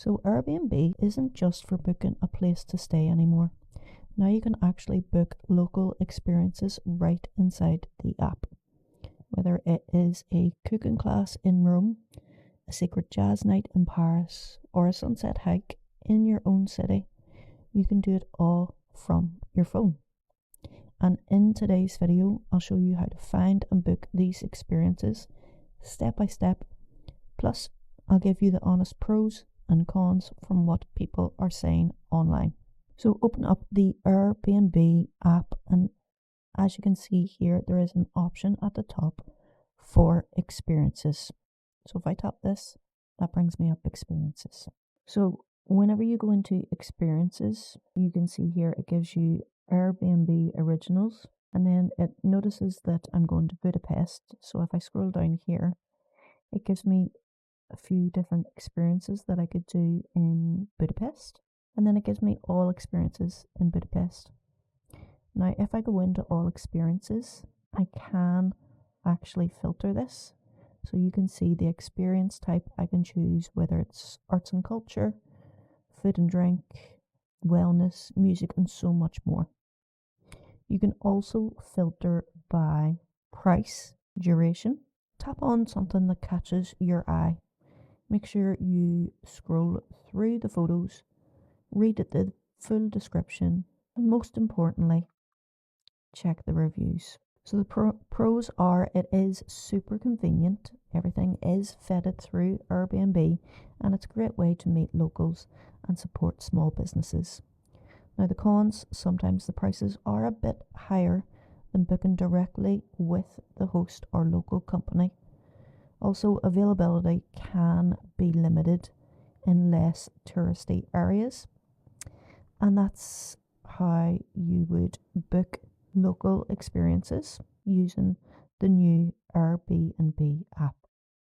So Airbnb isn't just for booking a place to stay anymore. Now you can actually book local experiences right inside the app. Whether it is a cooking class in Rome, a secret jazz night in Paris, or a sunset hike in your own city, you can do it all from your phone. And in today's video, I'll show you how to find and book these experiences step by step. Plus, I'll give you the honest pros and cons from what people are saying online. So open up the Airbnb app, and as you can see here, there is an option at the top for experiences. So if I tap this, that brings me up experiences. So whenever you go into experiences, you can see here it gives you Airbnb originals, and then it notices that I'm going to Budapest. So if I scroll down here, it gives me a few different experiences that I could do in Budapest, and then it gives me all experiences in Budapest. Now if I go into all experiences, I can actually filter this, so you can see the experience type. I can choose whether it's arts and culture, food and drink, wellness, music, and so much more. You can also filter by price, duration. Tap on something that catches your eye. Make sure you scroll through the photos, read the full description, and most importantly, check the reviews. So the pros are it is super convenient. Everything is vetted through Airbnb, and it's a great way to meet locals and support small businesses. Now the cons, sometimes the prices are a bit higher than booking directly with the host or local company. Also, availability can be limited in less touristy areas, and that's how you would book local experiences using the new Airbnb app.